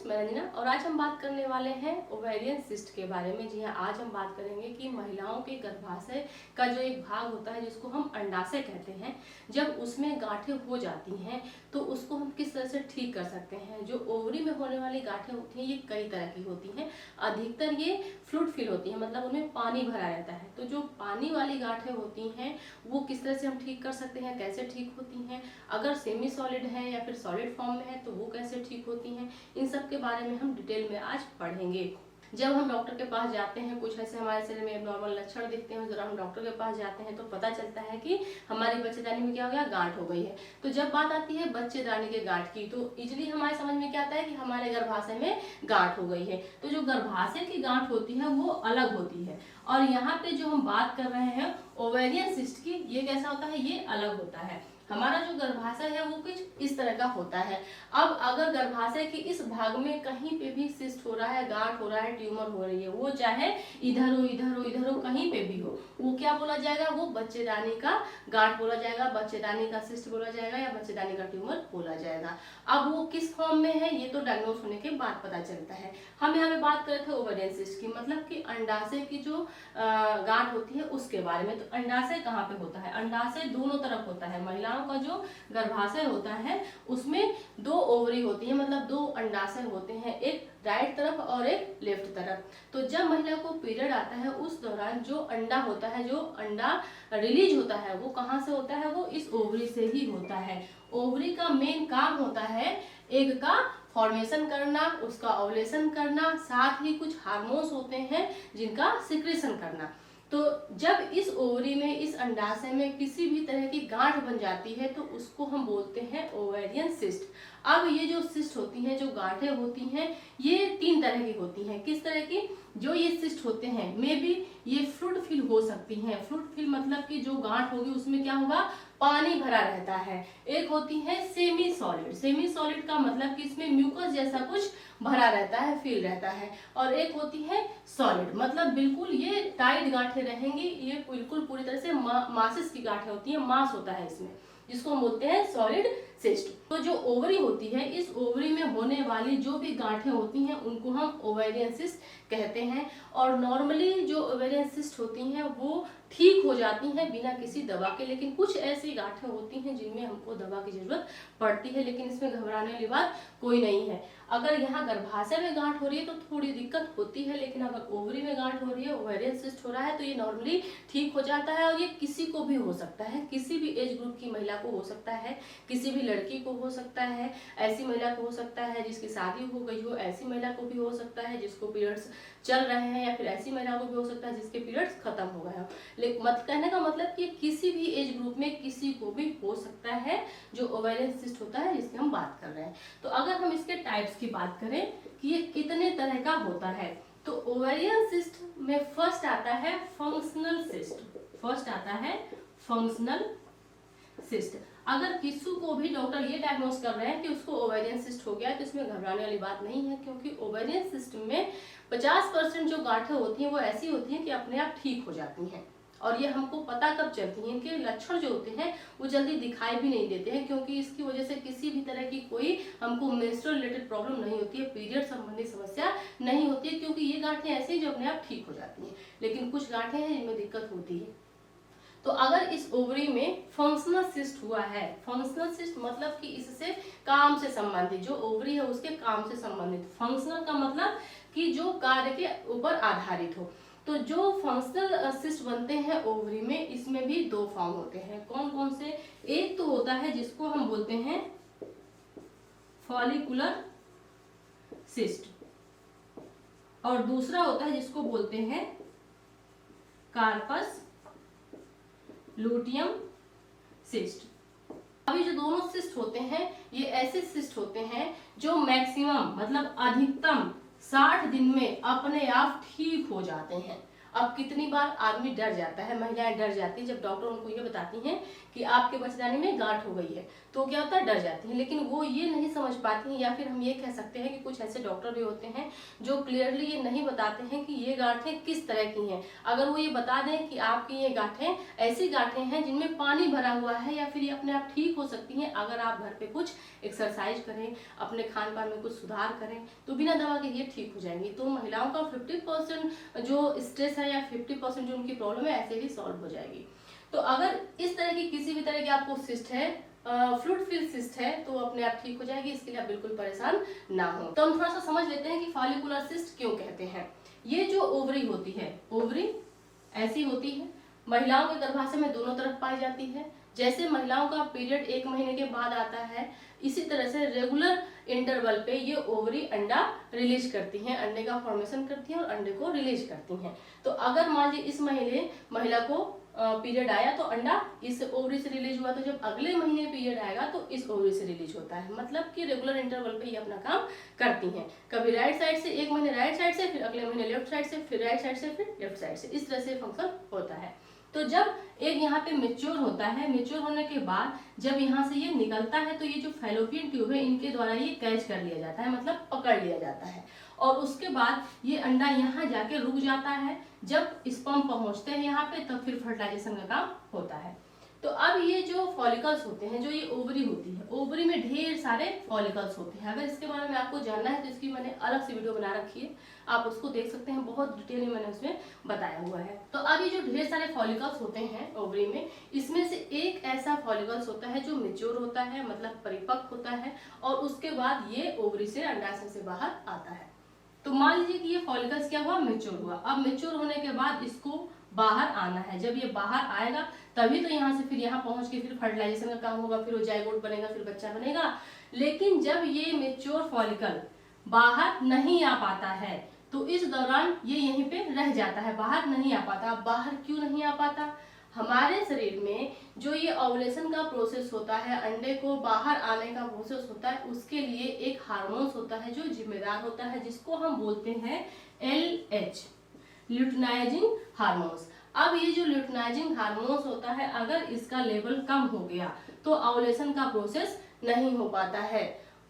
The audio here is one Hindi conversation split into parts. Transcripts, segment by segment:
फ्रेंड्स, मैं रंजना और आज हम बात करने वाले हैं ओवेरियन सिस्ट के बारे में। जी हाँ, आज हम बात करेंगे कि महिलाओं के गर्भाशय का जो एक भाग होता है जिसको हम अंडाशय कहते हैं, जब उसमें गांठें हो जाती हैं तो उसको हम किस तरह से ठीक कर सकते हैं। जो ओवरी में होने वाली गांठें होती हैं ये कई तरह की होती हैं। अधिकतर ये फ्लूइड फिल होती हैं, मतलब उनमें पानी भरा रहता है। तो जो पानी वाली गांठें होती हैं वो किस तरह से हम ठीक कर सकते हैं, कैसे ठीक होती हैं, अगर सेमी सॉलिड है या फिर सॉलिड फॉर्म में है तो वो कैसे ठीक होती हैं, इन सब के बारे में हम डिटेल में आज पढ़ेंगे। जब हम डॉक्टर के पास जाते हैं, कुछ ऐसे हमारे शरीर में नॉर्मल लक्षण दिखते हैं, जरा हम डॉक्टर के पास जाते हैं तो पता चलता है कि हमारी बच्चेदानी में क्या हो गया, गांठ हो गई है। तो जब बात आती है बच्चेदानी के गांठ की तो इजली हमारे समझ में क्या आता है कि हमारे गर्भाशय में गांठ हो गई है। तो जो गर्भाशय की गांठ होती है वो अलग होती है, और यहाँ पे जो हम बात कर रहे हैं ओवेरियन सिस्ट की, ये कैसा होता है, ये अलग होता है। हमारा जो गर्भाशय है वो कुछ इस तरह का होता है। अब अगर गर्भाशय के इस भाग में कहीं पे भी सिस्ट हो रहा है, गांठ हो रहा है, ट्यूमर हो रही है, वो चाहे इधर हो इधर हो इधर हो, कहीं पे भी हो, वो क्या बोला जाएगा, वो बच्चेदानी का गांठ बोला जाएगा, बच्चेदानी का सिस्ट बोला जाएगा या बच्चेदानी का ट्यूमर बोला जाएगा। अब वो किस फॉर्म में है ये तो डायग्नोस होने के बाद पता चलता है। हम यहाँ पे बात कर रहे थे ओवेरियन सिस्ट की, मतलब कि अंडाशय की जो गांठ होती है उसके बारे में। तो अंडाशय कहाँ पे होता है, अंडाशय दोनों तरफ होता है। महिलाओं का जो गर्भाशय होता है उसमें दो ओवरी होती है, मतलब दो अंडाशय होते हैं, एक राइट तरफ और एक लेफ्ट तरफ। तो जब महिला को पीरियड आता है उस दौरान जो अंडा होता है, जो अंडा रिलीज होता है, वो कहाँ से होता है, वो इस ओवरी से ही होता है। ओवरी का मेन काम होता है एग का फॉर्मेशन करना, उसका ओवुलेशन करना, साथ ही कुछ हार्मोन्स होते हैं जिनका सिक्रेशन करना। तो जब इस ओवरी में, इस अंडाशय में किसी भी तरह की गांठ बन जाती है तो उसको हम बोलते हैं ओवेरियन सिस्ट। अब ये जो सिस्ट होती हैं, जो गांठें होती हैं, ये तीन तरह की होती हैं। किस तरह की, जो ये सिस्ट होते हैं मे बी ये फ्लूइड फिल हो सकती हैं। फ्लूइड फिल मतलब कि जो गांठ होगी उसमें क्या होगा, पानी भरा रहता है। एक होती है सेमी सॉलिड, सेमी सॉलिड का मतलब कि इसमें म्यूकस जैसा कुछ भरा रहता है, फील रहता है। और एक होती है सॉलिड, मतलब बिल्कुल ये टाइट गांठें रहेंगी, ये बिल्कुल पूरी तरह से मासेस की गांठें होती है, मांस होता है इसमें, जिसको हम बोलते हैं सॉलिड सिस्ट। तो जो ओवरी होती है, इस ओवरी में होने वाली जो भी गांठें होती हैं उनको हम ओवेरियन सिस्ट कहते हैं। और नॉर्मली जो ओवेरियन सिस्ट होती हैं वो ठीक हो जाती हैं बिना किसी दवा के, लेकिन कुछ ऐसी गांठें होती हैं जिनमें हमको दवा की जरूरत पड़ती है, लेकिन इसमें घबराने वाली बात कोई नहीं है। अगर यहाँ गर्भाशय में गांठ हो रही है तो थोड़ी दिक्कत होती है, लेकिन अगर ओवरी में गांठ हो रही है, ओवेरियन सिस्ट हो रहा है, तो ये नॉर्मली ठीक हो जाता है। और ये किसी को भी हो सकता है, किसी भी एज ग्रुप की महिला को हो सकता है, किसी भी लड़की को हो सकता है, ऐसी महिला को हो सकता है जिसकी शादी हो गई हो, ऐसी महिला को भी हो सकता है जिसको पीरियड्स चल रहे हैं, या फिर ऐसी महिला को भी हो सकता है जिसके पीरियड्स खत्म हो गए हो। लेकिन मत कहने का मतलब कि किसी भी एज ग्रुप में किसी को भी हो सकता है जो ओवेरियन सिस्ट होता है जिसकी हम बात कर रहे हैं। तो अगर हम इसके टाइप्स की बात करें कि ये कितने तरह का होता है, तो ओवेरियन सिस्ट में फर्स्ट आता है फंक्शनल सिस्ट। फर्स्ट आता है फंक्शनल सिस्ट। अगर किसी को भी डॉक्टर ये डायग्नोस कर रहे हैं कि उसको ओवेरियन सिस्ट हो गया है तो इसमें घबराने वाली बात नहीं है, क्योंकि ओवेरियन सिस्ट में 50% जो गांठें होती हैं वो ऐसी होती हैं कि अपने आप ठीक हो जाती हैं। और ये हमको पता कब चलती है, इनके लक्षण जो होते हैं वो जल्दी दिखाई भी नहीं देते हैं, क्योंकि इसकी वजह से किसी भी तरह की कोई हमको मेंस्ट्रुअल रिलेटेड प्रॉब्लम नहीं होती है, पीरियड संबंधी समस्या नहीं होती है, क्योंकि ये गांठें ऐसी जो अपने आप ठीक हो जाती हैं। लेकिन कुछ गांठें हैं जिनमें दिक्कत होती है। तो अगर इस ओवरी में फंक्शनल सिस्ट हुआ है, फंक्शनल सिस्ट मतलब कि इससे काम से संबंधित, जो ओवरी है उसके काम से संबंधित। फंक्शनल का मतलब कि जो कार्य के ऊपर आधारित हो। तो जो फंक्शनल सिस्ट बनते हैं ओवरी में, इसमें भी दो फॉर्म होते हैं। कौन कौन से, एक तो होता है जिसको हम बोलते हैं फॉलिकुलर सिस्ट, और दूसरा होता है जिसको बोलते हैं कार्पस लूटियम सिस्ट। अभी जो दोनों सिस्ट होते हैं ये ऐसे सिस्ट होते हैं जो मैक्सिमम मतलब अधिकतम 60 दिन में अपने आप ठीक हो जाते हैं। अब कितनी बार आदमी डर जाता है, महिलाएं डर जाती है जब डॉक्टर उनको ये बताती हैं कि आपके बच्चेदानी में गांठ हो गई है, तो क्या होता है, डर जाती हैं। लेकिन वो ये नहीं समझ पाती हैं, या फिर हम ये कह सकते हैं कि कुछ ऐसे डॉक्टर भी होते हैं जो क्लियरली ये नहीं बताते हैं कि ये गांठें किस तरह की हैं। अगर वो ये बता दें कि आपकी ये गांठें ऐसी गांठें हैं जिनमें पानी भरा हुआ है, या फिर ये अपने आप ठीक हो सकती हैं अगर आप घर पे कुछ एक्सरसाइज करें, अपने खान पान में कुछ सुधार करें, तो बिना दवा के ये ठीक हो जाएंगी। तो महिलाओं का 50% जो स्ट्रेस है या 50% जो उनकी प्रॉब्लम है ऐसे ही सॉल्व हो जाएगी। तो अगर इस तरह की किसी भी तरह की आपको सिस्ट है, फ्लूइड फिल्ड सिस्ट है, तो अपने आप ठीक हो जाएगी, इसके लिए आप बिल्कुल परेशान ना हो। तो हम थोड़ा सा समझ लेते हैं कि फॉलिकुलर सिस्ट क्यों कहते हैं। ये जो ओवरी होती है, ओवरी ऐसी होती है, महिलाओं के गर्भाशय में दोनों तरफ पाई जाती है। जैसे महिलाओं का पीरियड 1 महीने के बाद आता है, इसी तरह से रेगुलर इंटरवल पे ये ओवरी अंडा रिलीज करती हैं, अंडे का फॉर्मेशन करती हैं और अंडे को रिलीज करती हैं। तो अगर मान लीजिए इस महीने महिला को पीरियड आया तो अंडा इस ओवरी से रिलीज हुआ, तो जब अगले महीने पीरियड आएगा तो इस ओवरी से रिलीज होता है। मतलब कि रेगुलर इंटरवल पे ये अपना काम करती हैं, कभी राइट साइड से 1 महीने राइट साइड से, फिर अगले महीने लेफ्ट साइड से, फिर राइट साइड से, फिर लेफ्ट साइड से, इस तरह से फंक्शन होता है। तो जब एक यहाँ पे मेच्योर होता है, मेच्योर होने के बाद जब यहाँ से ये निकलता है तो ये जो फैलोपियन ट्यूब है इनके द्वारा ये कैच कर लिया जाता है, मतलब पकड़ लिया जाता है, और उसके बाद ये अंडा यहाँ जाके रुक जाता है। जब स्पर्म पहुंचते हैं यहाँ पे तब फिर फर्टिलाइजेशन का काम होता है। तो अब ये जो फॉलिकल्स होते हैं, जो ये ओवरी होती है, ओवरी में ढेर सारे फॉलिकल्स होते हैं। अगर इसके बारे में आपको जानना है तो इसकी मैंने अलग से वीडियो बना रखी है, आप उसको देख सकते हैं, बहुत डिटेल में मैंने उसमें बताया हुआ है। तो अब ये जो ढेर सारे फॉलिकल्स होते हैं ओवरी में, इसमें से एक ऐसा फॉलिकल्स होता है जो मेच्योर होता है, मतलब परिपक्व होता है, और उसके बाद ये ओवरी से अंडाशय से बाहर आता है। तो मान लीजिए कि ये फॉलिकल्स क्या हुआ, मेच्योर हुआ। अब मेच्योर होने के बाद इसको बाहर आना है। जब ये बाहर आएगा तभी तो यहाँ से फिर यहाँ पहुंच के फिर फर्टिलाइजेशन का काम होगा, फिर वो जाइगोट बनेगा, फिर बच्चा बनेगा। लेकिन जब ये मेच्योर फॉलिकल बाहर नहीं आ पाता है तो इस दौरान ये यहीं पे रह जाता है, बाहर नहीं आ पाता। बाहर क्यों नहीं आ पाता? हमारे शरीर में जो ये ओवुलेशन का प्रोसेस होता है, अंडे को बाहर आने का प्रोसेस होता है, उसके लिए एक हार्मोन्स होता है जो जिम्मेदार होता है, जिसको हम बोलते हैं LH, ल्यूटिनाइजिंग हार्मोन्स। अब ये जो ल्यूटिनाइजिंग हार्मोन्स होता है, अगर इसका लेवल कम हो गया तो ओवुलेशन का प्रोसेस नहीं हो पाता है।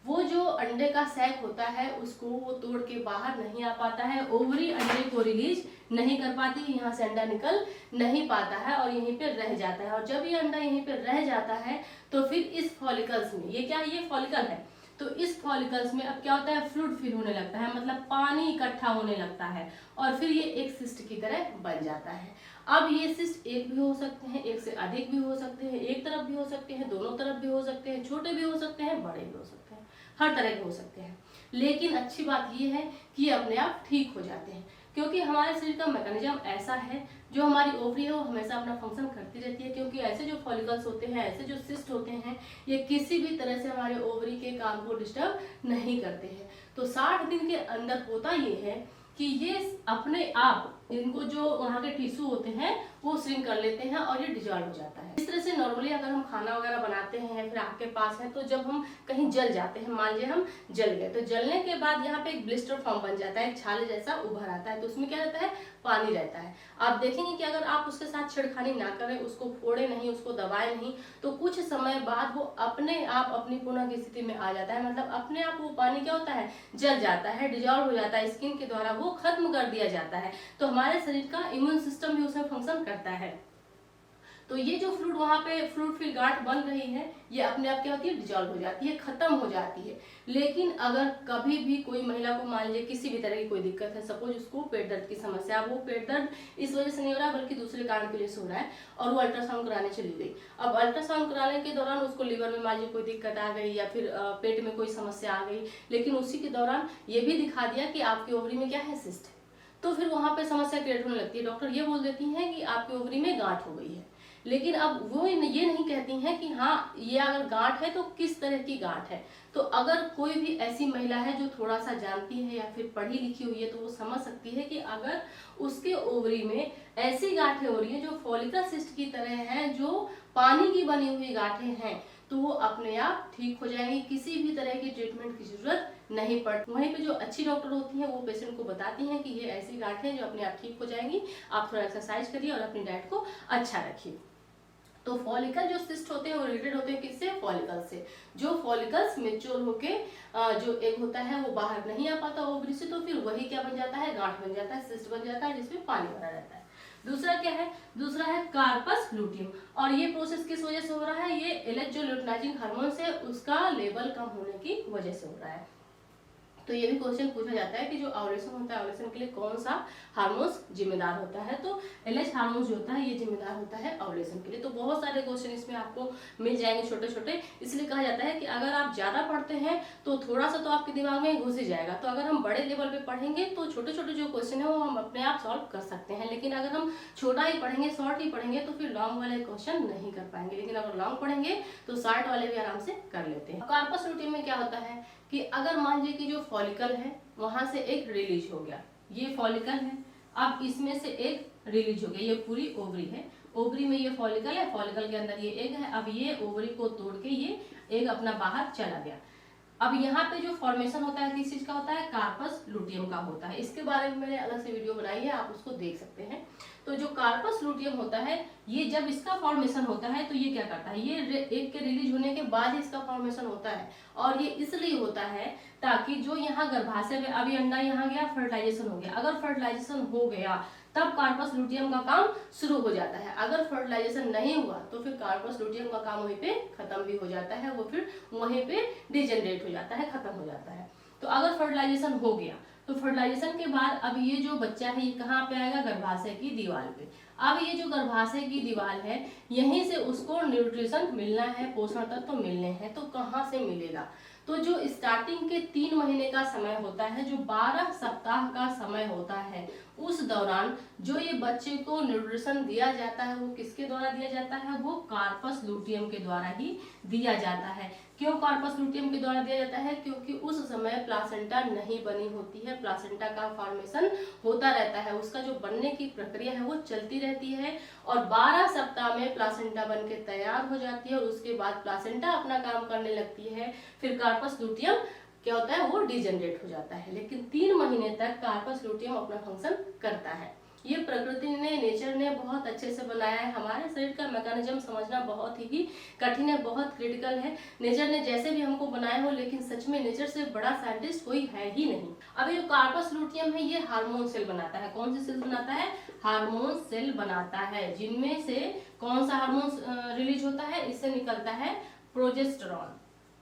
वो जो अंडे का सैक होता है उसको वो तोड़ के बाहर नहीं आ पाता है, ओवरी अंडे को रिलीज नहीं कर पाती, यहाँ से अंडा निकल नहीं पाता है और यहीं पे रह जाता है। और जब ये अंडा यहीं पे रह जाता है तो फिर इस फॉलिकल्स में, ये क्या, ये फॉलिकल है, तो इस फॉलिकल्स में अब क्या होता है, फ्लूइड फिल होने लगता है, मतलब पानी इकट्ठा होने लगता है, और फिर ये एक सिस्ट की तरह बन जाता है। अब ये सिस्ट एक भी हो सकते हैं, एक से अधिक भी हो सकते हैं, एक तरफ भी हो सकते हैं, दोनों तरफ भी हो सकते हैं, छोटे भी हो सकते हैं, बड़े भी हो सकते हैं, हर तरह के हो सकते हैं। लेकिन अच्छी बात ये है कि ये अपने आप ठीक हो जाते हैं, क्योंकि हमारे शरीर का मैकेनिज्म ऐसा है, जो हमारी ओवरी है वो हमेशा अपना फंक्शन करती रहती है। क्योंकि ऐसे जो फॉलिकल्स होते हैं, ऐसे जो सिस्ट होते हैं, ये किसी भी तरह से हमारे ओवरी के काम को डिस्टर्ब नहीं करते हैं। तो 60 दिन के अंदर होता ये है कि ये अपने आप, इनको जो वहाँ के टिश्यू होते हैं वो श्रिंक कर लेते हैं और ये डिजॉल्व हो जाता है। इस तरह से नॉर्मली अगर हम खाना वगैरह बनाते हैं, फिर आपके पास है, तो जब हम कहीं जल जाते हैं, मान लीजिए हम जल गए, तो जलने के बाद यहाँ पे एक ब्लिस्टर फॉर्म बन जाता है, एक छाले जैसा उभर आता है, तो उसमें क्या रहता है, पानी रहता है। आप देखेंगे कि अगर आप उसके साथ छिड़खानी ना करें, उसको फोड़े नहीं, उसको दबाए नहीं, तो कुछ समय बाद वो अपने आप अपनी पुनः की स्थिति में आ जाता है, मतलब अपने आप वो पानी क्या होता है, जल जाता है, डिजॉल्व हो जाता है, स्किन के द्वारा वो खत्म कर दिया जाता है। तो हमारे शरीर का इम्यून सिस्टम भी उसमें फंक्शन करता है। तो ये जो फ्लूइड वहां पे फ्लूइड फिल गांठ बन रही है, ये अपने आप क्या होती है, डिजॉल्व हो जाती है, खत्म हो जाती है। लेकिन अगर कभी भी कोई महिला को मान लीजिए किसी भी तरह की कोई दिक्कत है, सपोज उसको पेट दर्द की समस्या, वो पेट दर्द इस वजह से नहीं हो रहा बल्कि दूसरे कारण की वजह से हो रहा है, और वो अल्ट्रासाउंड कराने चली गई। अब अल्ट्रासाउंड कराने के दौरान उसको लीवर में मान लीजिए कोई दिक्कत आ गई, या फिर पेट में कोई समस्या आ गई, लेकिन उसी के दौरान ये भी दिखा दिया कि आपकी ओवरी में क्या है, सिस्ट है, तो फिर वहां पे समस्या क्रिएट होने लगती है। डॉक्टर ये बोल देती हैं कि आपकी ओवरी में गांठ हो गई है, लेकिन अब वो ये नहीं कहती हैं कि हाँ ये अगर गांठ है तो किस तरह की गांठ है। तो अगर कोई भी ऐसी महिला है जो थोड़ा सा जानती है या फिर पढ़ी लिखी हुई है, तो वो समझ सकती है कि अगर उसके ओवरी में ऐसी गांठें हो रही है जो फॉलिकल सिस्ट की तरह है, जो पानी की बनी हुई गांठें हैं, तो वो अपने आप ठीक हो जाएंगी, किसी भी तरह की ट्रीटमेंट की जरूरत नहीं पड़ती। वहीं पे जो अच्छी डॉक्टर होती हैं वो पेशेंट को बताती हैं कि ये ऐसी गांठ है जो अपने आप ठीक हो जाएंगी, आप थोड़ा एक्सरसाइज करिए और अपनी डाइट को अच्छा रखिए। तो फॉलिकल जो सिस्ट होते हैं वो रिलेटेड होते हैं किससे? फॉलिकल से। जो फॉलिकल्स मेच्योर होके जो एग होता है वो बाहर नहीं आ पाता ओवरी से, तो फिर वही क्या बन जाता है? गांठ बन जाता है, सिस्ट बन जाता है, जिसमें पानी भरा रहता है। दूसरा क्या है? दूसरा है कार्पस लुटियम। और ये प्रोसेस किस वजह से हो रहा है? ये एलएच जो ल्यूटिनाइजिंग हार्मोन है उसका लेवल कम होने की वजह से हो रहा है। तो ये भी क्वेश्चन पूछा जाता है कि जो ओव्यूलेशन होता है, ओव्यूलेशन के लिए कौन सा हार्मोन्स जिम्मेदार होता है? तो एलएच हार्मोन जो होता है ये जिम्मेदार होता है ओव्यूलेशन के लिए। तो बहुत सारे क्वेश्चन इसमें आपको मिल जाएंगे छोटे छोटे। इसलिए कहा जाता है कि अगर आप ज्यादा पढ़ते हैं तो थोड़ा सा तो आपके दिमाग में घुस ही जाएगा। तो अगर हम बड़े लेवल पे पढ़ेंगे तो छोटे छोटे जो क्वेश्चन है वो हम अपने आप सॉल्व कर सकते हैं, लेकिन अगर हम छोटा ही पढ़ेंगे, शॉर्ट ही पढ़ेंगे तो फिर लॉन्ग वाले क्वेश्चन नहीं कर पाएंगे। लेकिन अगर लॉन्ग पढ़ेंगे तो शॉर्ट वाले भी आराम से कर लेते हैं। कार्पस लुटियम में क्या होता है कि अगर मान लीजिए कि जो फॉलिकल है वहां से एक रिलीज हो गया, ये फॉलिकल है, अब इसमें से एक रिलीज हो गया, ये पूरी ओवरी है, ओवरी में ये फॉलिकल है, फॉलिकल के अंदर ये एग है। अब ये ओवरी को तोड़ के ये एग अपना बाहर चला गया। अब यहाँ पे जो फॉर्मेशन होता है किस चीज का होता है? कार्पस लुटियम का होता है। इसके बारे में मैंने अलग से वीडियो बनाई है, आप उसको देख सकते हैं। तो जो कार्पस लुटियम होता है ये जब इसका फॉर्मेशन होता है तो ये क्या करता है? ये एग के रिलीज होने के बाद इसका फॉर्मेशन होता है, और ये इसलिए होता है ताकि जो यहाँ गर्भाशय में अभी अंडा यहाँ गया, फर्टिलाइजेशन हो गया। अगर फर्टिलाइजेशन हो गया तब कार्पस लुटियम का काम शुरू हो जाता है। अगर फर्टिलाइजेशन नहीं हुआ तो फिर कार्पस लुटियम का काम वहीं पे खत्म भी हो जाता है, वो फिर वहीं पे डिजेनरेट हो जाता है, खत्म हो जाता है। तो अगर फर्टिलाइजेशन हो गया तो फर्टिलाइजेशन के बाद अब ये जो बच्चा है ये कहाँ पे आएगा? गर्भाशय की दीवार पे। अब ये जो गर्भाशय की दीवार है यहीं से उसको न्यूट्रिशन मिलना है, पोषण तत्व तो मिलने हैं। तो कहाँ से मिलेगा? तो जो स्टार्टिंग के 3 महीने का समय होता है, जो 12 सप्ताह का समय होता है, उस दौरान जो ये बच्चे को न्यूट्रिशन दिया जाता है वो किसके द्वारा दिया जाता है? वो कार्पस लुटियम के द्वारा ही दिया जाता है। क्यों कार्पस लुटियम के द्वारा दिया जाता है? क्योंकि उस समय प्लासेंटा नहीं बनी होती है, प्लासेंटा का फॉर्मेशन होता रहता है, उसका जो बनने की प्रक्रिया है वो चलती रहती है, और 12 सप्ताह में प्लासेंटा बन के तैयार हो जाती है, और उसके बाद प्लासेंटा अपना काम करने लगती है। फिर कार्पस लुटियम क्या होता है? वो डिजेनरेट हो जाता है। लेकिन 3 महीने तक कार्पस लुटियम अपना फंक्शन करता है। ये प्रकृति ने, नेचर ने बहुत अच्छे से बनाया है। हमारे शरीर का मैकेनिज्म समझना बहुत ही कठिन है, बहुत क्रिटिकल है। नेचर ने जैसे भी हमको बनाया हो, लेकिन सच में नेचर से बड़ा साइंटिस्ट कोई है ही नहीं। अब ये कार्पस लुटियम है ये हार्मोन सेल बनाता है। कौन से सेल बनाता है? हार्मोन सेल बनाता है, जिनमें से कौन सा हार्मोन रिलीज होता है? इससे निकलता है प्रोजेस्टेरॉन।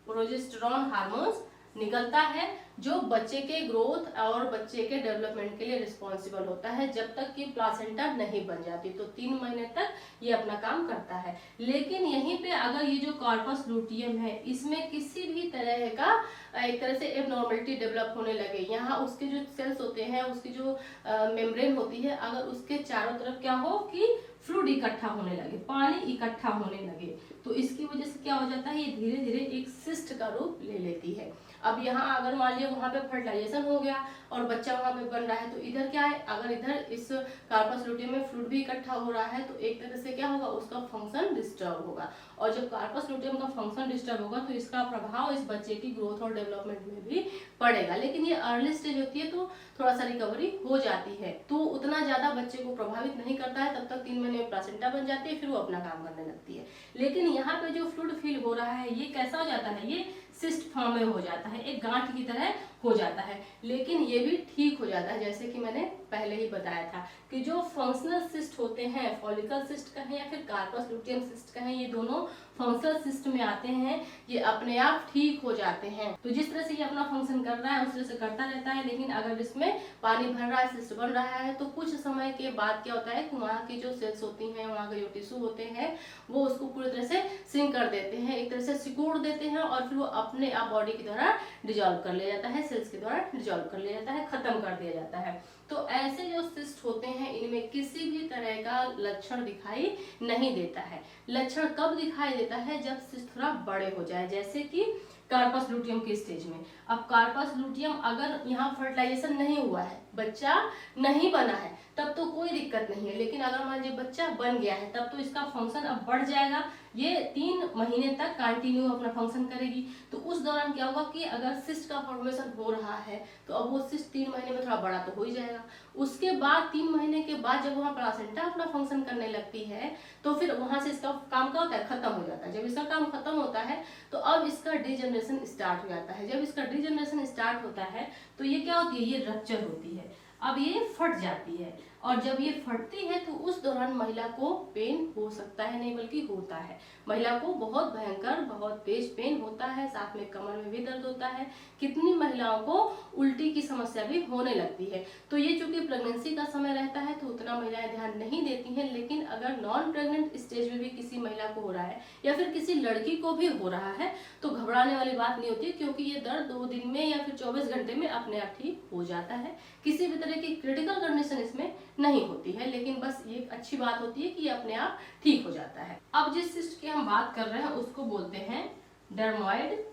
प्रोजेस्टेरॉन हार्मोन निकलता है जो बच्चे के ग्रोथ और बच्चे के डेवलपमेंट के लिए रिस्पॉन्सिबल होता है, जब तक कि प्लासेंटा नहीं बन जाती। तो 3 महीने तक ये अपना काम करता है। लेकिन यहीं पे अगर ये जो कार्पस लुटियम है इसमें किसी भी तरह का एक तरह से एबनॉर्मलिटी डेवलप होने लगे, यहाँ उसके जो सेल्स होते हैं, उसकी जो मेम्ब्रेन होती है, अगर उसके चारों तरफ क्या हो कि फ्लूइड इकट्ठा होने लगे, पानी इकट्ठा होने लगे, तो इसकी वजह से क्या हो जाता है? ये धीरे धीरे एक सिस्ट का रूप ले लेती है। अब यहाँ अगर मान लिया वहां पे फर्टिलाइजेशन हो गया और बच्चा वहां पे बन रहा है, तो इधर क्या है? अगर इधर इस कार्पस लुटियम में फ्लूइड भी इकट्ठा हो रहा है तो एक तरह से क्या होगा? उसका फंक्शन डिस्टर्ब होगा, और जब कार्पस लुटियम का फंक्शन डिस्टर्ब होगा तो इसका प्रभाव इस बच्चे की ग्रोथ और डेवलपमेंट में भी पड़ेगा। लेकिन ये अर्ली स्टेज होती है तो थोड़ा सा रिकवरी हो जाती है, तो उतना ज्यादा बच्चे को प्रभावित नहीं करता है। तब तक 3 महीने में प्लासेंटा बन जाती है, फिर वो अपना काम करने लगती है। लेकिन यहाँ पे जो फ्लूइड फील हो रहा है ये कैसा हो जाता है? ये सिस्ट फॉर्म में हो जाता है, एक गांठ की तरह हो जाता है। लेकिन ये भी ठीक हो जाता है, जैसे कि मैंने पहले ही बताया था कि जो फंक्शनल सिस्ट होते हैं, फॉलिकल सिस्ट कहें या फिर कार्पस लुटियम सिस्ट कहें, ये दोनों फंक्शनल सिस्ट में आते हैं, ये अपने आप ठीक हो जाते हैं। तो जिस तरह से ये अपना फंक्शन कर रहा है उस तरह से करता रहता है। लेकिन अगर इसमें पानी भर रहा है, सिस्ट बन रहा है, तो कुछ समय के बाद क्या होता है कि वहाँ की जो सेल्स होती हैं, वहाँ के जो टिश्यू होते हैं, वो उसको पूरी तरह से सिंक कर देते हैं, एक तरह से सिकुड़ देते हैं, और फिर वो अपने आप बॉडी की द्वारा डिजॉल्व कर लिया जाता है, सेल्स के द्वारा डिजॉल्व कर लिया जाता है, खत्म कर दिया जाता है। तो ऐसे जो सिस्ट होते हैं इनमें किसी भी तरह का लक्षण दिखाई नहीं देता है। लक्षण कब दिखाई देता है? जब सिस्ट थोड़ा बड़े हो जाए, जैसे कि कार्पस लुटियम के स्टेज में। अब कार्पस लुटियम अगर यहाँ फर्टिलाइजेशन नहीं हुआ है, बच्चा नहीं बना है, तब तो कोई दिक्कत नहीं है। लेकिन अगर मान लीजिए बच्चा बन गया है, तब तो इसका फंक्शन अब बढ़ जाएगा। ये 3 महीने तक कंटिन्यू अपना फंक्शन करेगी। तो उस दौरान क्या होगा कि अगर सिस्ट का फॉर्मेशन हो रहा है तो अब वो सिस्ट 3 महीने में थोड़ा बड़ा तो हो ही जाएगा। उसके बाद 3 महीने के बाद जब वहाँ प्लासेंटा अपना फंक्शन करने लगती है तो फिर वहां से इसका काम क्या होता है, खत्म हो जाता है। जब इसका काम खत्म होता है तो अब इसका डीजनरेशन स्टार्ट हो जाता है। जब इसका डीजनरेशन स्टार्ट होता है तो ये क्या होती है, ये रप्चर होती है, अब ये फट जाती है। और जब ये फटती है तो उस दौरान महिला को पेन हो सकता है, नहीं बल्कि होता है। महिला को बहुत भयंकर, बहुत तेज पेन होता है, साथ में कमर में भी दर्द होता है। कितनी महिलाओं को उल्टी की समस्या भी होने लगती है। तो ये चूंकि प्रेगनेंसी का समय रहता है तो उतना महिलाएं ध्यान नहीं देती हैं, लेकिन अगर नॉन प्रेग्नेंट स्टेज में भी किसी महिला को हो रहा है या फिर किसी लड़की को भी हो रहा है तो घबराने वाली बात नहीं होती, क्योंकि ये दर्द 2 दिन में या फिर 24 घंटे में अपने आप ठीक हो जाता है। किसी भी तरह की क्रिटिकल कंडीशन इसमें नहीं होती है, लेकिन बस ये एक अच्छी बात होती है कि ये अपने आप ठीक हो जाता है। अब जिस सिस्ट की हम बात कर रहे हैं उसको बोलते हैं डर्मोइड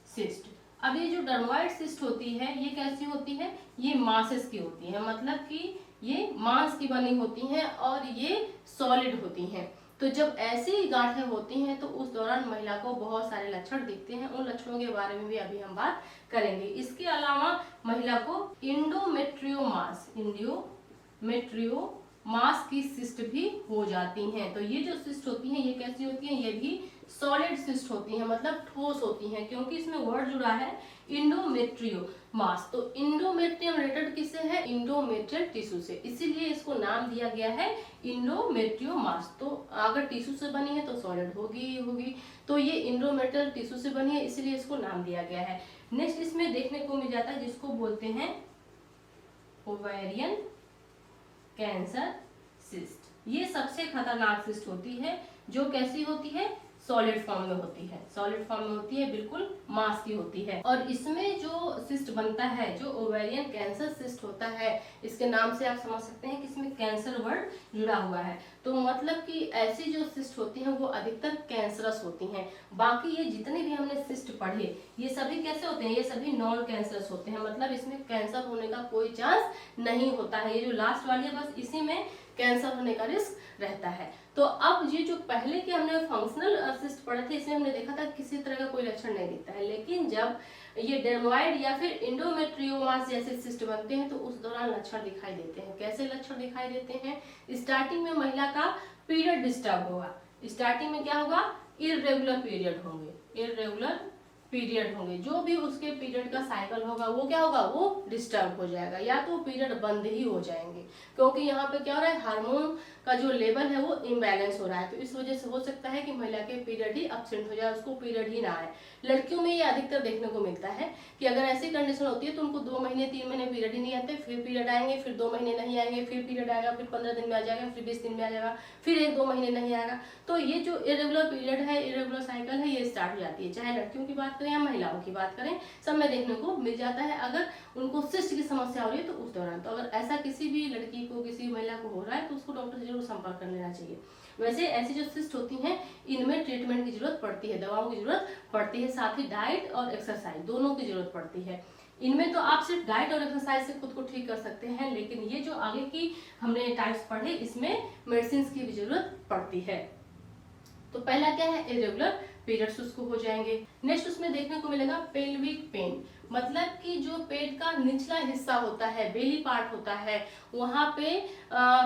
सिस्ट। अब ये जो डर्मोइड सिस्ट होती है ये कैसी होती है, ये मांसेस की होती है, मतलब कि ये मांस की बनी होती हैं और ये सॉलिड होती हैं। तो जब ऐसी गांठें होती हैं तो उस दौरान महिला को बहुत सारे लक्षण दिखते हैं। उन लक्षणों के बारे में भी अभी हम बात करेंगे। इसके अलावा महिला को इंडोमेट्रियोमास की सिस्ट भी हो जाती हैं। तो ये जो सिस्ट होती हैं ये कैसी होती हैं, ये भी सॉलिड सिस्ट होती हैं, मतलब ठोस होती हैं, क्योंकि इसमें वर्ड जुड़ा है इंडोमेट्रियोमास। तो इंडोमेट्रियम रिलेटेड किससे है, इंडोमेट्रियल टिश्यू से, इसीलिए इसको नाम दिया गया है इंडोमेट्रियोमास। तो अगर टिश्यू से बनी है तो सॉलिड होगी, तो ये इंडोमेट्रियल टिश्यू से बनी है, इसीलिए इसको नाम दिया गया है। नेक्स्ट इसमें देखने को मिल जाता है जिसको बोलते हैं ओवेरियन कैंसर सिस्ट। ये सबसे खतरनाक सिस्ट होती है, जो कैसी होती है, सॉलिड फॉर्म में होती है, सॉलिड फॉर्म में होती है, बिल्कुल मांस की होती है। और इसमें जो सिस्ट बनता है, जो ओवेरियन कैंसर सिस्ट होता है, इसके नाम से आप समझ सकते हैं कि इसमें कैंसर वर्ड जुड़ा हुआ है। तो मतलब कि ऐसी जो सिस्ट होती हैं वो अधिकतर कैंसरस होती हैं। बाकी ये जितने भी हमने सिस्ट पढ़े ये सभी कैसे होते हैं, ये सभी नॉन कैंसरस होते हैं, मतलब इसमें कैंसर होने का कोई चांस नहीं होता है। ये जो लास्ट वाली है बस इसी में कैंसर होने का रिस्क रहता है। तो अब ये जो पहले के हमने फंक्शनल सिस्ट पढ़े थे इसमें हमने देखा था किसी तरह का कोई लक्षण नहीं दिखता है, लेकिन जब ये डर्मोइड या फिर इंडोमेट्रियोमास जैसे सिस्ट बनते हैं तो उस दौरान लक्षण दिखाई देते हैं। कैसे लक्षण दिखाई देते हैं, स्टार्टिंग में महिला का पीरियड डिस्टर्ब होगा। स्टार्टिंग में क्या होगा, इरेगुलर पीरियड होंगे, जो भी उसके पीरियड का साइकिल होगा वो क्या होगा, वो डिस्टर्ब हो जाएगा, या तो पीरियड बंद ही हो जाएंगे, क्योंकि यहाँ पे क्या हो रहा है, हार्मोन का जो लेवल है वो इम्बैलेंस हो रहा है। तो इस वजह से हो सकता है कि महिला के पीरियड ही एब्सेंट हो जाए, उसको पीरियड ही ना आए। लड़कियों में ये अधिकतर देखने को मिलता है कि अगर ऐसी कंडीशन होती है तो उनको 2 महीने 3 महीने पीरियड ही नहीं आते, फिर पीरियड आएंगे, फिर 2 महीने नहीं आएंगे, फिर पीरियड आएगा, फिर 15 दिन में आ जाएगा, फिर 20 दिन में आ जाएगा, फिर 1-2 महीने नहीं आएगा। तो ये जो इरेगुलर पीरियड है, इरेगुलर साइकिल है, ये स्टार्ट हो जाती है। चाहे लड़कियों की बात करें या महिलाओं की बात करें, सब में देखने को मिल जाता है अगर उनको सिस्ट की समस्या हो रही है तो उस दौरान। तो अगर ऐसा किसी भी लड़की को, किसी महिला को हो रहा है तो उसको डॉक्टर से जरूर संपर्क कर लेना चाहिए। वैसे ऐसी जो सिस्ट होती हैं इनमें ट्रीटमेंट की जरूरत पड़ती है, दवाओं की जरूरत पड़ती है, साथ ही डाइट और एक्सरसाइज दोनों की जरूरत पड़ती है। इनमें तो आप सिर्फ डाइट और एक्सरसाइज से खुद को ठीक कर सकते हैं, लेकिन ये जो आगे की हमने टाइप्स पढ़े इसमें मेडिसिन की भी जरूरत पड़ती है। तो पहला क्या है, इरेगुलर पीरियड्स उसको हो जाएंगे। नेक्स्ट उसमें देखने को मिलेगा पेल्विक पेन, मतलब कि जो पेट का निचला हिस्सा होता है, बेली पार्ट होता है, वहां पे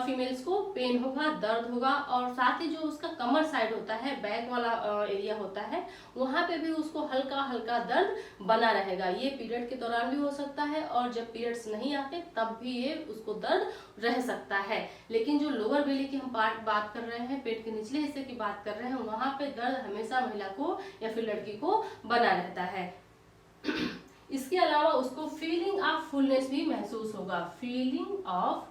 फीमेल्स को पेन होगा, दर्द होगा, और साथ ही जो उसका कमर साइड होता है, बैक वाला एरिया होता है, वहां पे भी उसको हल्का हल्का दर्द बना रहेगा। ये पीरियड के दौरान भी हो सकता है और जब पीरियड्स नहीं आते तब भी ये उसको दर्द रह सकता है। लेकिन जो लोअर बेली की हम बात कर रहे हैं, पेट के निचले हिस्से की बात कर रहे हैं, वहां पे दर्द हमेशा महिला को या फिर लड़की को बना रहता है। इसके अलावा उसको फीलिंग ऑफ फुलनेस भी महसूस होगा। फीलिंग ऑफ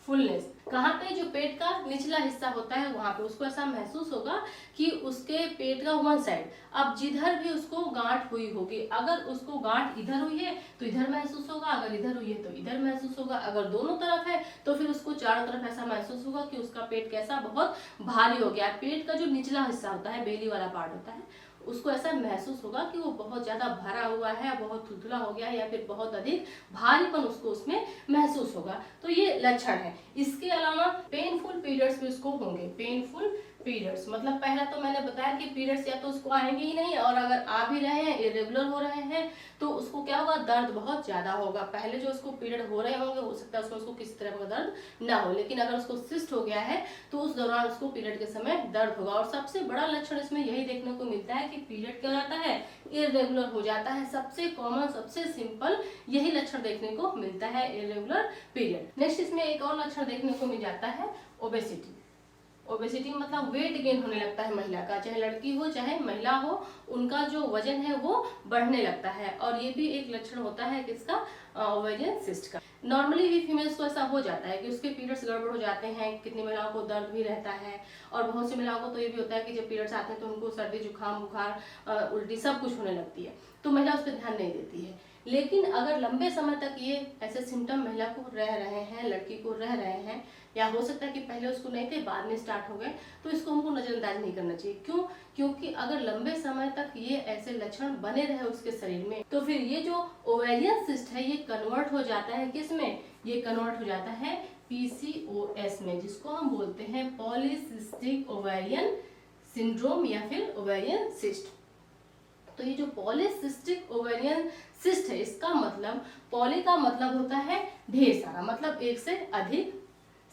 फुलनेस कहाँ पे, जो पेट का निचला हिस्सा होता है वहां पे उसको ऐसा महसूस होगा कि उसके पेट का वन साइड, अब जिधर भी उसको गांठ हुई होगी, अगर उसको गांठ इधर हुई है तो इधर महसूस होगा, अगर इधर हुई है तो इधर महसूस होगा, अगर दोनों तरफ है तो फिर उसको चारों तरफ ऐसा महसूस होगा कि उसका पेट कैसा, बहुत भारी हो गया। पेट का जो निचला हिस्सा होता है, बेली वाला पार्ट होता है, उसको ऐसा महसूस होगा कि वो बहुत ज्यादा भरा हुआ है, बहुत थुथला हो गया है, या फिर बहुत अधिक भारीपन उसको उसमें महसूस होगा। तो ये लक्षण है। इसके अलावा पेनफुल पीरियड्स भी उसको होंगे, पेनफुल पीरियड्स मतलब पहला तो मैंने बताया कि पीरियड्स या तो उसको आएंगे ही नहीं, और अगर आ भी रहे हैं, इरेगुलर हो रहे हैं, तो उसको क्या होगा, दर्द बहुत ज्यादा होगा। पहले जो उसको पीरियड हो रहे होंगे हो सकता है उसमें उसको किसी तरह का दर्द ना हो, लेकिन अगर उसको सिस्ट हो गया है तो उस दौरान उसको पीरियड के समय दर्द होगा। और सबसे बड़ा लक्षण इसमें यही देखने को मिलता है कि पीरियड क्या हो जाता है, इरेगुलर हो जाता है। सबसे कॉमन, सबसे सिंपल यही लक्षण देखने को मिलता है, इरेगुलर पीरियड। नेक्स्ट इसमें एक और लक्षण देखने को मिल जाता है, ओबेसिटी। ओबेसिटी मतलब वेट गेन होने लगता है महिला का, चाहे लड़की हो चाहे महिला हो, उनका जो वजन है वो बढ़ने लगता है। और ये भी एक लक्षण होता है किसका, ओवेरियन सिस्ट का। नॉर्मली भी फीमेल्स को ऐसा हो जाता है कि उसके पीरियड्स गड़बड़ हो जाते हैं, कितनी महिलाओं को दर्द भी रहता है, और बहुत सी महिलाओं को तो ये भी होता है कि जब पीरियड्स आते हैं तो उनको सर्दी जुकाम बुखार उल्टी सब कुछ होने लगती है, तो महिला उस पर ध्यान नहीं देती है। लेकिन अगर लंबे समय तक ये ऐसे सिम्टम महिला को रह रहे हैं, लड़की को रह रहे हैं, या हो सकता है कि पहले उसको नहीं थे बाद में स्टार्ट हो गए, तो इसको हमको नजरअंदाज नहीं करना चाहिए। क्यों? क्योंकि अगर लंबे समय तक ये ऐसे लक्षण बने रहे उसके शरीर में, तो फिर ये जो ओवेरियन सिस्ट है ये कन्वर्ट हो जाता है किसमें, ये कन्वर्ट हो जाता है पीसीओएस में, जिसको हम बोलते हैं पॉलीसिस्टिक ओवेरियन सिंड्रोम या फिर ओवेरियन सिस्ट। तो ये जो पॉलीसिस्टिक ओवेरियन सिस्ट है, इसका मतलब, पॉली का मतलब होता है ढेर सारा, मतलब एक से अधिक,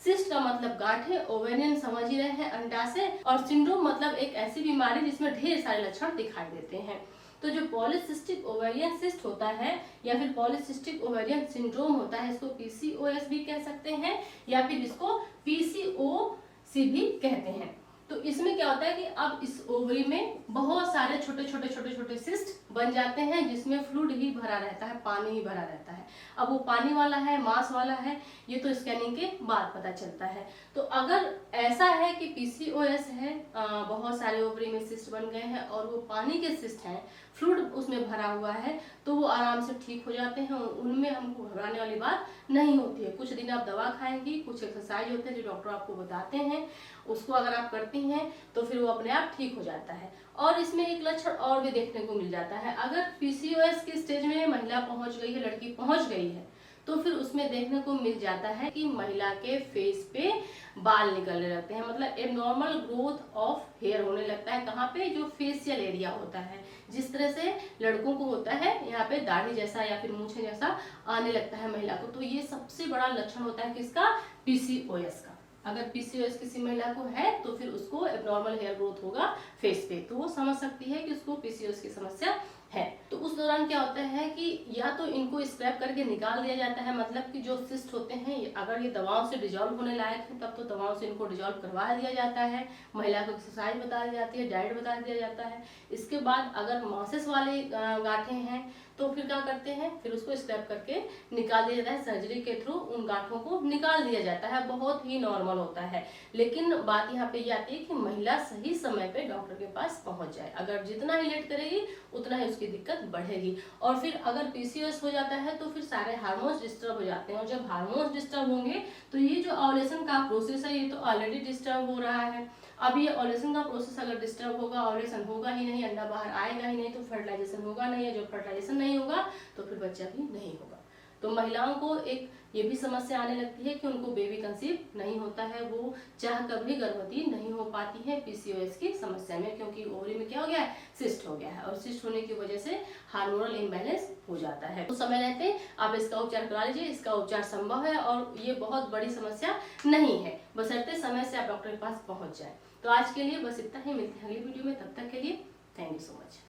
सिस्ट का मतलब गांठें, ओवेरियन समझ ही रहे हैं अंडाशय, और सिंड्रोम मतलब एक ऐसी बीमारी जिसमें ढेर सारे लक्षण दिखाई देते हैं। तो जो पॉलीसिस्टिक ओवेरियन सिस्ट होता है या फिर पॉलीसिस्टिक ओवेरियन सिंड्रोम होता है, इसको पीसीओएस भी कह सकते हैं या फिर इसको पीसीओसी भी कहते हैं। तो इसमें क्या होता है कि अब इस ओवरी में बहुत सारे छोटे छोटे छोटे छोटे सिस्ट बन जाते हैं, जिसमें फ्लूइड ही भरा रहता है, पानी ही भरा रहता है। अब वो पानी वाला है, मांस वाला है, ये तो स्कैनिंग के बाद पता चलता है। तो अगर ऐसा है कि पीसीओएस है, बहुत सारे ओवरी में सिस्ट बन गए हैं और वो पानी के सिस्ट हैं, फ्लूइड उसमें भरा हुआ है, तो वो आराम से ठीक हो जाते हैं, उनमें हमको घबराने वाली बात नहीं होती है। कुछ दिन आप दवा खाएंगी, कुछ एक्सरसाइज होते हैं जो डॉक्टर आपको बताते हैं, उसको अगर आप करती हैं तो फिर वो अपने आप ठीक हो जाता है। और इसमें एक लक्षण और भी देखने को मिल जाता है, अगर पीसीओएस की स्टेज में महिला पहुंच गई है, लड़की पहुंच गई है, तो फिर उसमें देखने को मिल जाता है कि महिला के फेस पे बाल निकलने लगते हैं, मतलब एबनॉर्मल ग्रोथ ऑफ हेयर होने लगता है। कहाँ पे? जो फेशियल एरिया होता है, जिस तरह से लड़कों को होता है यहाँ पे दाढ़ी जैसा या फिर मूछें जैसा आने लगता है महिला को। तो ये सबसे बड़ा लक्षण होता है किसका? पीसीओएस का। अगर पीसीओएस किसी महिला को है तो फिर उसको एबनॉर्मल हेयर ग्रोथ होगा फेस पे, तो वो समझ सकती है कि उसको पीसीओएस की समस्या है। तो उस दौरान क्या होता है कि या तो इनको स्क्रैप करके निकाल दिया जाता है, मतलब कि जो सिस्ट होते हैं अगर ये दवाओं से डिजॉल्व होने लायक है तब तो दवाओं से इनको डिजॉल्व करवा दिया जाता है, महिला को एक्सरसाइज बता दी जाती है, डाइट बता दिया जाता है। इसके बाद अगर मॉसेस वाले गांठें हैं तो फिर क्या करते हैं, फिर उसको स्क्रैप करके निकाल दिया जाता है, सर्जरी के थ्रू उन गांठों को निकाल दिया जाता है, बहुत ही नॉर्मल होता है। लेकिन बात यहाँ पे ये आती है कि महिला सही समय पे डॉक्टर के पास पहुंच जाए, अगर जितना ही लेट करेगी उतना ही उसकी दिक्कत बढ़ेगी। और फिर अगर पीसीओएस हो जाता है तो फिर सारे हार्मोन्स डिस्टर्ब हो जाते हैं, और जब हार्मोन्स डिस्टर्ब होंगे तो ये जो ओव्यूलेशन का प्रोसेस है ये तो ऑलरेडी डिस्टर्ब हो रहा है। अब ये ओव्यूलेशन का प्रोसेस अगर डिस्टर्ब होगा, ओव्यूलेशन होगा ही नहीं, अंडा बाहर आएगा ही नहीं, तो फर्टिलाइजेशन होगा नहीं है, जो फर्टिलाइजेशन नहीं होगा तो फिर बच्चा भी नहीं होगा। तो महिलाओं को एक ये भी समस्या आने लगती है कि उनको बेबी कंसीव नहीं होता है, वो चाह कर भी गर्भवती नहीं हो पाती है पीसीओएस की समस्या में, क्योंकि ओवरी में क्या हो गया है, सिस्ट हो गया है, और सिस्ट होने की वजह से हार्मोनल इम्बैलेंस हो जाता है। तो समय रहते आप इसका उपचार करा लीजिए, इसका उपचार संभव है और ये बहुत बड़ी समस्या नहीं है, बशर्ते समय से आप डॉक्टर के पास पहुंच जाए। तो आज के लिए बस इतना ही, मिलते हैं अगली वीडियो में, तब तक के लिए थैंक यू सो मच।